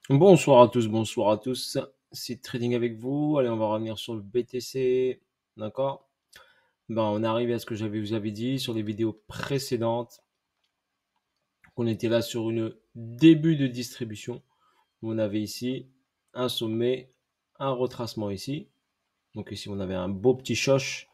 Bonsoir à tous. C'est Trading avec vous. Allez, on va revenir sur le BTC. D'accord? On est arrivé à ce que vous avais dit sur les vidéos précédentes. On était là sur une début de distribution. On avait ici un sommet, un retracement ici. Donc ici, on avait un beau petit choche,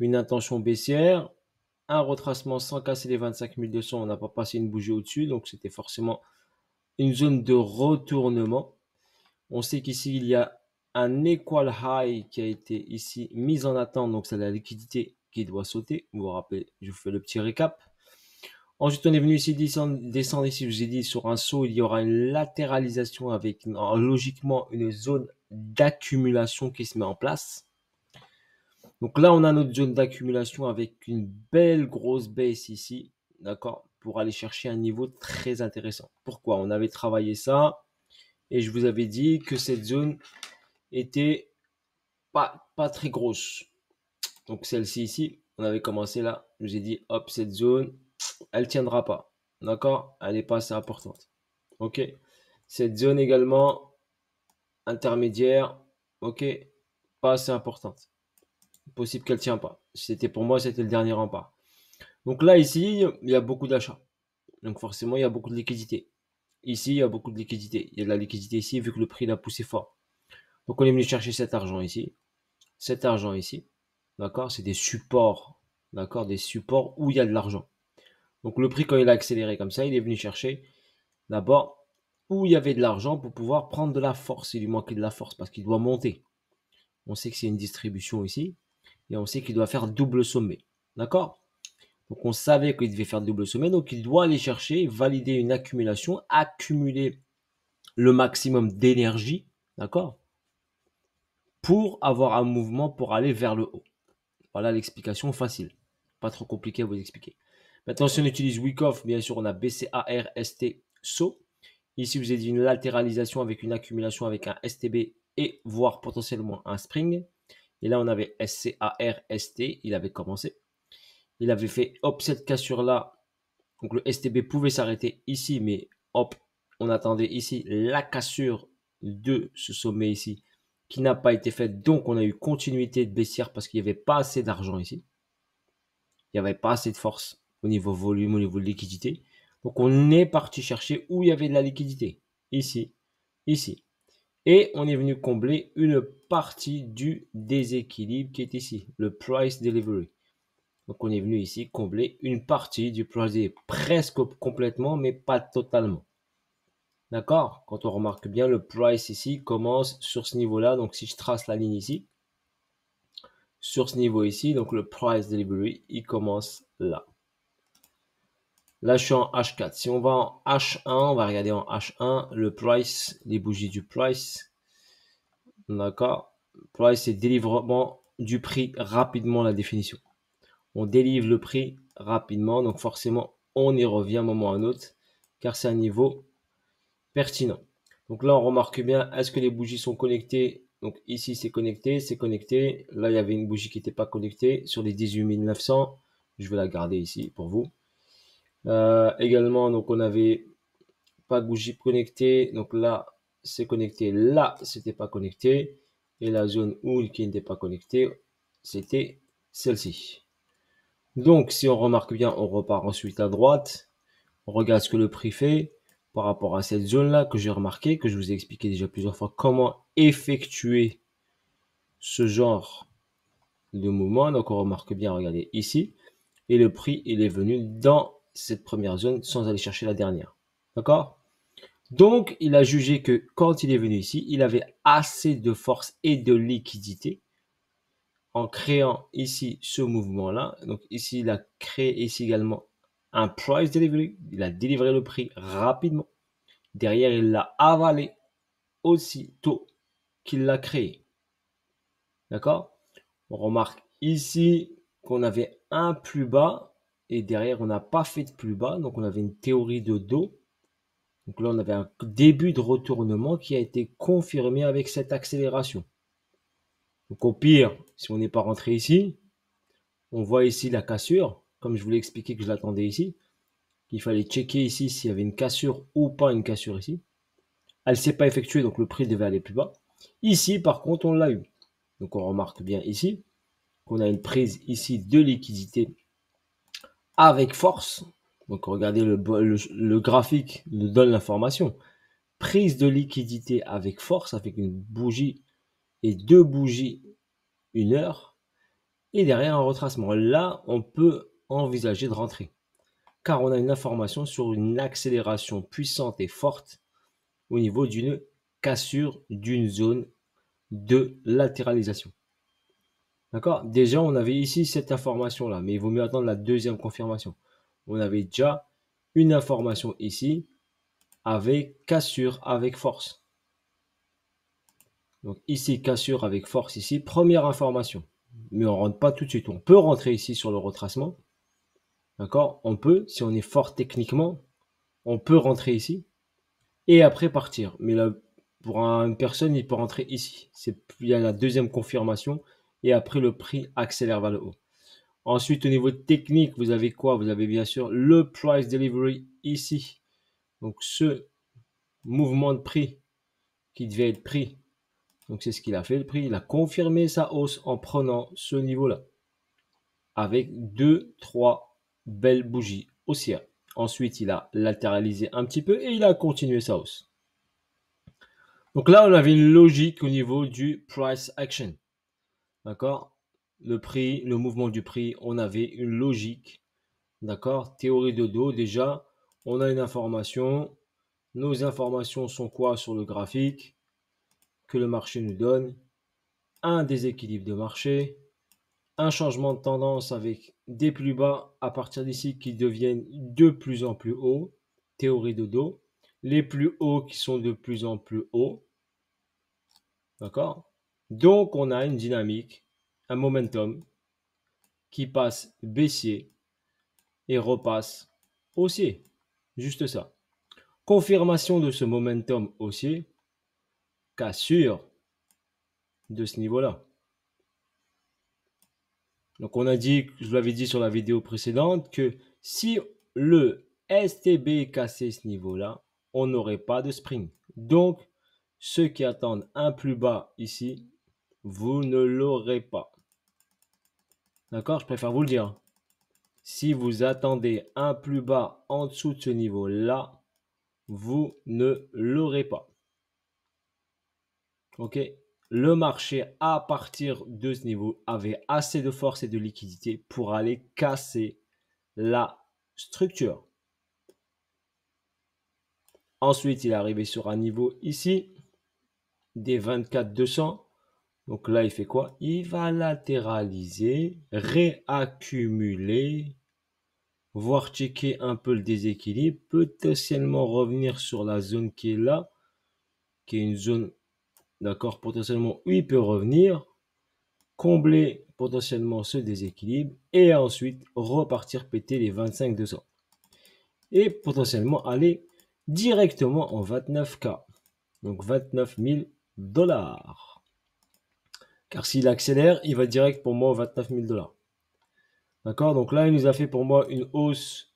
une intention baissière, un retracement sans casser les 25 200. On n'a pas passé une bougie au-dessus. Donc c'était forcément une zone de retournement. On sait qu'ici, il y a un equal high qui a été ici mis en attente. Donc, c'est la liquidité qui doit sauter. Vous vous rappelez, je vous fais le petit récap. Ensuite, on est venu ici descendre ici. Je vous ai dit, sur un saut, il y aura une latéralisation avec logiquement une zone d'accumulation qui se met en place. Donc là, on a notre zone d'accumulation avec une belle grosse baisse ici. D'accord? Pour aller chercher un niveau très intéressant. Pourquoi? On avait travaillé ça. Et je vous avais dit que cette zone était pas très grosse. Donc celle-ci ici, on avait commencé là. Je vous ai dit, hop, cette zone, elle tiendra pas. D'accord? Elle n'est pas assez importante. Ok? Cette zone également, intermédiaire, ok? Pas assez importante. Possible qu'elle ne tient pas. C'était pour moi, c'était le dernier rempart. Donc là, ici, il y a beaucoup d'achats. Donc forcément, il y a beaucoup de liquidité. Ici, il y a beaucoup de liquidité. Il y a de la liquidité ici, vu que le prix l'a poussé fort. Donc on est venu chercher cet argent ici. Cet argent ici. D'accord? C'est des supports. D'accord? Des supports où il y a de l'argent. Donc le prix, quand il a accéléré comme ça, il est venu chercher d'abord où il y avait de l'argent pour pouvoir prendre de la force. Il lui manquait de la force parce qu'il doit monter. On sait que c'est une distribution ici. Et on sait qu'il doit faire double sommet. D'accord? Donc on savait qu'il devait faire double sommet. Donc il doit aller chercher, valider une accumulation, accumuler le maximum d'énergie. D'accord? Pour avoir un mouvement pour aller vers le haut. Voilà l'explication facile. Pas trop compliqué à vous expliquer. Maintenant, si on utilise Wyckoff, bien sûr, on a BCAR, ST, SO. Ici, vous avez dit une latéralisation avec une accumulation avec un STB et voire potentiellement un spring. Et là, on avait SCAR, ST. Il avait commencé. Il avait fait hop, cette cassure-là. Donc le STB pouvait s'arrêter ici, mais hop, on attendait ici la cassure de ce sommet ici qui n'a pas été faite. Donc on a eu continuité de baissière parce qu'il n'y avait pas assez d'argent ici. Il n'y avait pas assez de force au niveau volume, au niveau de liquidité. Donc on est parti chercher où il y avait de la liquidité. Ici, ici. Et on est venu combler une partie du déséquilibre qui est ici, le price delivery. Donc on est venu ici combler une partie du price delivery, presque complètement, mais pas totalement. D'accord? Quand on remarque bien, le price ici commence sur ce niveau-là. Donc si je trace la ligne ici, sur ce niveau ici, donc le price delivery, il commence là. Là, je suis en H4. Si on va en H1, on va regarder en H1 le price, les bougies du price. D'accord? Price, c'est délivrement du prix rapidement, la définition. On délivre le prix rapidement, donc forcément, on y revient un moment ou un autre, car c'est un niveau pertinent. Donc là, on remarque bien, est-ce que les bougies sont connectées? Donc ici, c'est connecté, c'est connecté. Là, il y avait une bougie qui n'était pas connectée sur les 18 900. Je vais la garder ici pour vous. Également, donc on avait pas de bougie connectée. Donc là, c'est connecté. Là, c'était pas connecté. Et la zone où qui n'était pas connectée, c'était celle-ci. Donc, si on remarque bien, on repart ensuite à droite. On regarde ce que le prix fait par rapport à cette zone-là que j'ai remarqué, que je vous ai expliqué déjà plusieurs fois comment effectuer ce genre de mouvement. Donc, on remarque bien, regardez ici. Et le prix, il est venu dans cette première zone sans aller chercher la dernière. D'accord? Donc, il a jugé que quand il est venu ici, il avait assez de force et de liquidité en créant ici ce mouvement-là. Donc, ici, il a créé ici également un price delivery. Il a délivré le prix rapidement. Derrière, il l'a avalé aussitôt qu'il l'a créé. D'accord? On remarque ici qu'on avait un plus bas et derrière, on n'a pas fait de plus bas. Donc, on avait une théorie de dos. Donc là, on avait un début de retournement qui a été confirmé avec cette accélération. Donc au pire, si on n'est pas rentré ici, on voit ici la cassure, comme je vous l'ai expliqué que je l'attendais ici. Il fallait checker ici s'il y avait une cassure ou pas une cassure ici. elle ne s'est pas effectuée, donc le prix devait aller plus bas. Ici, par contre, on l'a eu. Donc, on remarque bien ici qu'on a une prise ici de liquidité avec force. Donc, regardez, le graphique nous donne l'information. Prise de liquidité avec force, avec une bougie et deux bougies 1 heure. Et derrière un retracement. Là, on peut envisager de rentrer. Car on a une information sur une accélération puissante et forte au niveau d'une cassure d'une zone de latéralisation. D'accord? Déjà, on avait ici cette information-là, mais il vaut mieux attendre la deuxième confirmation. On avait déjà une information ici avec cassure avec force. Donc ici, cassure avec force ici, première information. Mais on ne rentre pas tout de suite. On peut rentrer ici sur le retracement. D'accord? On peut, si on est fort techniquement, on peut rentrer ici et après partir. Mais là, pour une personne, il peut rentrer ici. Il y a la deuxième confirmation et après le prix accélère vers le haut. Ensuite, au niveau technique, vous avez quoi? Vous avez bien sûr le price delivery ici. Donc, ce mouvement de prix qui devait être pris. Donc, c'est ce qu'il a fait, le prix. Il a confirmé sa hausse en prenant ce niveau-là. Avec 2-3 belles bougies haussières. Ensuite, il a latéralisé un petit peu et il a continué sa hausse. Donc là, on avait une logique au niveau du price action. D'accord? Le prix, le mouvement du prix, on avait une logique. D'accord? Théorie de dos, déjà, on a une information. Nos informations sont quoi sur le graphique que le marché nous donne? Un déséquilibre de marché, un changement de tendance avec des plus bas à partir d'ici qui deviennent de plus en plus hauts. Théorie de dos. Les plus hauts qui sont de plus en plus hauts. D'accord? Donc, on a une dynamique, un momentum qui passe baissier et repasse haussier. Juste ça. Confirmation de ce momentum haussier, cassure de ce niveau-là. Donc, on a dit, je vous l'avais dit sur la vidéo précédente, que si le STB cassait ce niveau-là, on n'aurait pas de spring. Donc, ceux qui attendent un plus bas ici, vous ne l'aurez pas. D'accord? Je préfère vous le dire. Si vous attendez un plus bas en dessous de ce niveau-là, vous ne l'aurez pas. Ok? Le marché, à partir de ce niveau, avait assez de force et de liquidité pour aller casser la structure. Ensuite, il est arrivé sur un niveau ici, des 24-200. Donc là, il fait quoi? Il va latéraliser, réaccumuler, voir checker un peu le déséquilibre, potentiellement revenir sur la zone qui est là, qui est une zone, d'accord, potentiellement où il peut revenir, combler potentiellement ce déséquilibre et ensuite repartir péter les 25-200 et potentiellement aller directement en 29K, donc 29 000 dollars. Car s'il accélère, il va direct pour moi 29 000 dollars. D'accord? Donc là, il nous a fait pour moi une hausse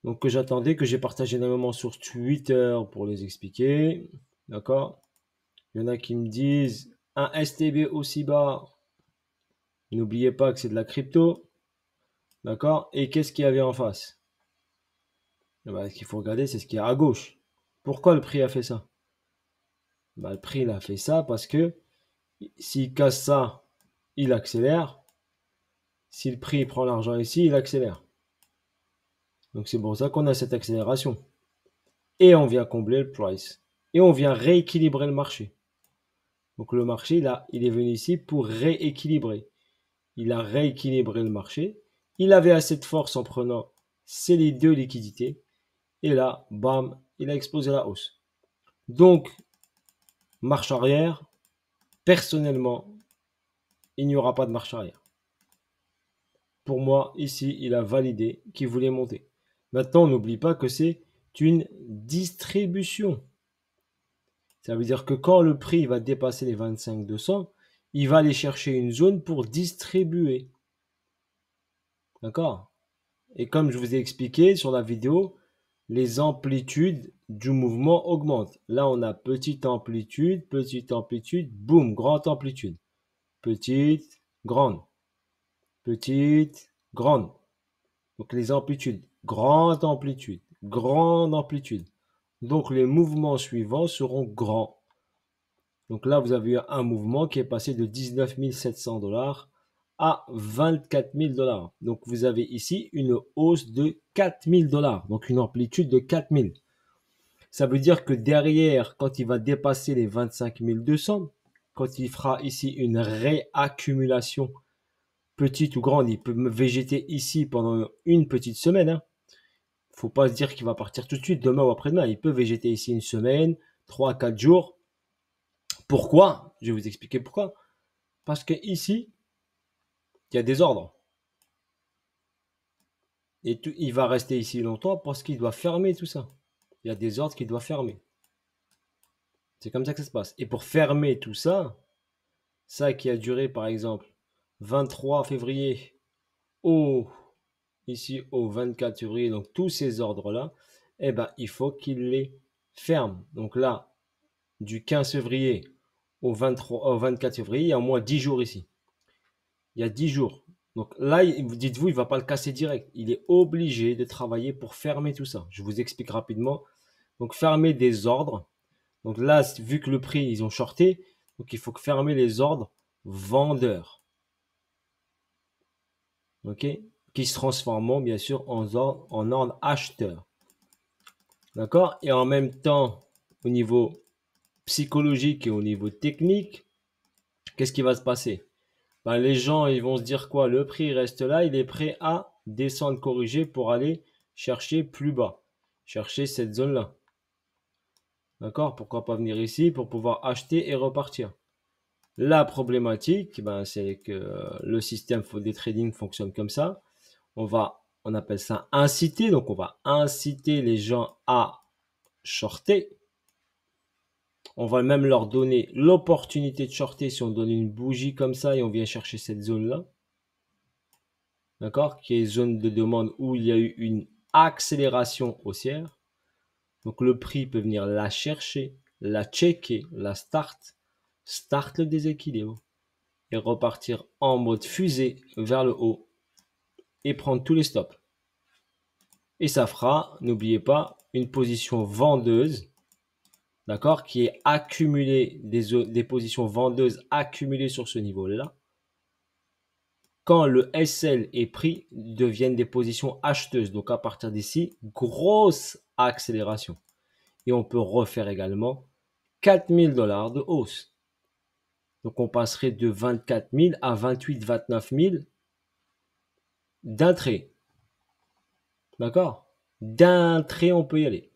donc que j'attendais, que j'ai partagé énormément sur Twitter pour les expliquer. D'accord? Il y en a qui me disent un STB aussi bas. N'oubliez pas que c'est de la crypto. D'accord? Et qu'est-ce qu'il y avait en face? Ce qu'il faut regarder, c'est ce qu'il y a à gauche. Pourquoi le prix a fait ça? Le prix il a fait ça parce que s'il casse ça, il accélère. Si le prix prend l'argent ici, il accélère. Donc c'est pour ça qu'on a cette accélération. Et on vient combler le price. Et on vient rééquilibrer le marché. Donc le marché, là, il est venu ici pour rééquilibrer. Il a rééquilibré le marché. Il avait assez de force en prenant ces deux liquidités. Et là, bam, il a explosé la hausse. Donc, marche arrière, personnellement, il n'y aura pas de marche arrière. Pour moi, ici, il a validé qu'il voulait monter. Maintenant, n'oublie pas que c'est une distribution. Ça veut dire que quand le prix va dépasser les 25-200, il va aller chercher une zone pour distribuer. D'accord? Et comme je vous ai expliqué sur la vidéo, les amplitudes du mouvement augmentent. Là, on a petite amplitude, boum, grande amplitude. Petite, grande, petite, grande. Donc les amplitudes, grande amplitude, grande amplitude. Donc les mouvements suivants seront grands. Donc là, vous avez eu un mouvement qui est passé de 19 700 $ à 24 000 $. Donc vous avez ici une hausse de 4 000 $, donc une amplitude de 4 000. Ça veut dire que derrière, quand il va dépasser les 25 200, quand il fera ici une réaccumulation petite ou grande, il peut végéter ici pendant une petite semaine. Hein. Faut pas se dire qu'il va partir tout de suite, demain ou après-demain. Il peut végéter ici une semaine, 3-4 jours. Pourquoi? Je vais vous expliquer pourquoi. Parce que ici, il y a des ordres. Et tout, il va rester ici longtemps parce qu'il doit fermer tout ça. Il y a des ordres qu'il doit fermer. C'est comme ça que ça se passe. Et pour fermer tout ça, ça qui a duré par exemple 23 février au ici au 24 février, donc tous ces ordres-là, eh ben, il faut qu'il les ferme. Donc là, du 15 février au 24 février, il y a au moins 10 jours ici. Il y a 10 jours. Donc là, dites-vous, il ne va pas le casser direct. Il est obligé de travailler pour fermer tout ça. Je vous explique rapidement. Donc fermer des ordres. Donc là, vu que le prix, ils ont shorté, donc il faut fermer les ordres vendeurs. OK? Qui se transformeront bien sûr en ordre acheteur. D'accord? Et en même temps, au niveau psychologique et au niveau technique, qu'est-ce qui va se passer? Ben, les gens, ils vont se dire quoi? Le prix reste là, il est prêt à descendre, corriger pour aller chercher plus bas, chercher cette zone-là. D'accord? Pourquoi pas venir ici pour pouvoir acheter et repartir? La problématique, ben, c'est que le système des trading fonctionne comme ça. On appelle ça inciter. Donc, on va inciter les gens à shorter. On va même leur donner l'opportunité de shorter si on donne une bougie comme ça et on vient chercher cette zone-là. D'accord? Qui est zone de demande où il y a eu une accélération haussière. Donc, le prix peut venir la chercher, la checker, la start le déséquilibre et repartir en mode fusée vers le haut et prendre tous les stops. Et ça fera, n'oubliez pas, une position vendeuse, d'accord, qui est accumulée, des positions vendeuses accumulées sur ce niveau-là. Quand le SL est pris, deviennent des positions acheteuses. Donc à partir d'ici, grosse accélération. Et on peut refaire également 4 000 $ de hausse. Donc on passerait de 24 000 à 28, 29 000 d'un trait. D'accord? D'un trait, on peut y aller.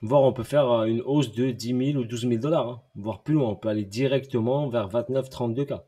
Voire on peut faire une hausse de 10 000 ou 12 000 $, hein, voire plus loin. On peut aller directement vers 29-32K.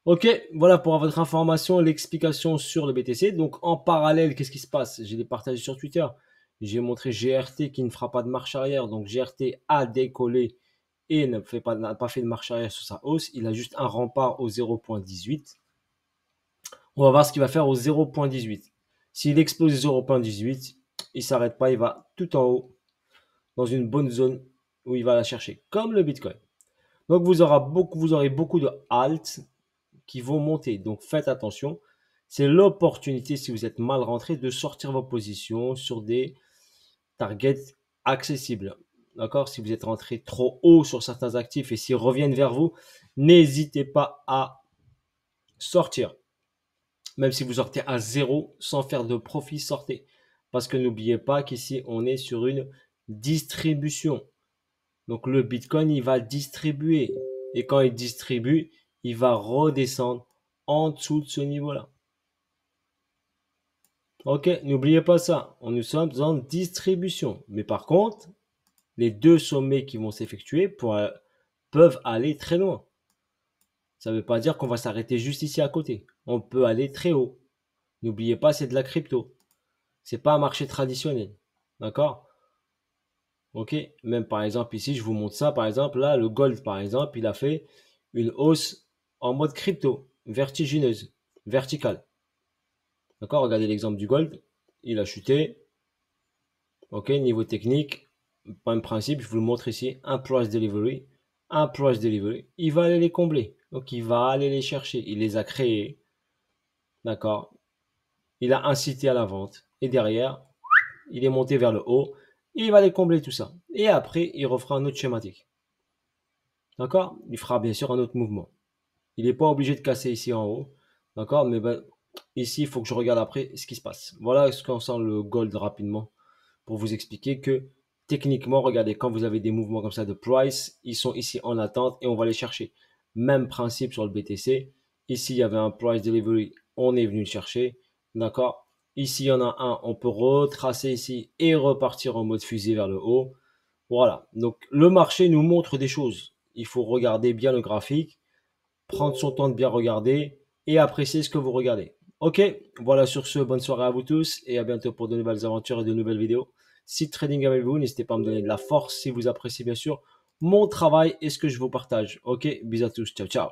Ok, voilà pour votre information, l'explication sur le BTC. Donc en parallèle, qu'est-ce qui se passe? Je l'ai partagé sur Twitter. J'ai montré GRT qui ne fera pas de marche arrière. Donc GRT a décollé et n'a pas fait de marche arrière sur sa hausse. Il a juste un rempart au 0.18. On va voir ce qu'il va faire au 0.18. S'il explose 0.18, il ne s'arrête pas, il va tout en haut dans une bonne zone où il va la chercher, comme le Bitcoin. Donc vous aurez beaucoup de halts qui vont monter. Donc faites attention. C'est l'opportunité, si vous êtes mal rentré, de sortir vos positions sur des targets accessibles. D'accord? Si vous êtes rentré trop haut sur certains actifs et s'ils reviennent vers vous, n'hésitez pas à sortir. Même si vous sortez à zéro sans faire de profit, sortez. Parce que n'oubliez pas qu'ici, on est sur une distribution. Donc le Bitcoin, il va distribuer. Et quand il distribue, il va redescendre en dessous de ce niveau-là. Ok, n'oubliez pas ça. Nous sommes en distribution. Mais par contre, les deux sommets qui vont s'effectuer peuvent aller très loin. Ça ne veut pas dire qu'on va s'arrêter juste ici à côté. On peut aller très haut. N'oubliez pas, c'est de la crypto. C'est pas un marché traditionnel. D'accord? Ok? Même par exemple, ici, je vous montre ça. Par exemple, là, le gold, par exemple, il a fait une hausse en mode crypto, vertigineuse, verticale. D'accord? Regardez l'exemple du gold. Il a chuté. Ok, niveau technique, même principe, je vous le montre ici, un price delivery, un price delivery, il va aller les combler. Donc il va aller les chercher, il les a créés, d'accord? Il a incité à la vente. Et derrière, il est monté vers le haut, et il va les combler tout ça. Et après, il refera un autre schématique. D'accord? Il fera bien sûr un autre mouvement. Il n'est pas obligé de casser ici en haut. D'accord? Mais ben, ici, il faut que je regarde après ce qui se passe. Voilà ce qu'on sent le gold rapidement pour vous expliquer que techniquement, regardez, quand vous avez des mouvements comme ça de price, ils sont ici en attente et on va les chercher. Même principe sur le BTC. Ici, il y avait un price delivery, on est venu le chercher. D'accord? Ici, il y en a un, on peut retracer ici et repartir en mode fusée vers le haut. Voilà. Donc, le marché nous montre des choses. Il faut regarder bien le graphique, prendre son temps de bien regarder et apprécier ce que vous regardez. Ok, voilà sur ce, bonne soirée à vous tous et à bientôt pour de nouvelles aventures et de nouvelles vidéos. Si trading avec vous, n'hésitez pas à me donner de la force si vous appréciez bien sûr mon travail et ce que je vous partage. Ok, bisous à tous, ciao ciao.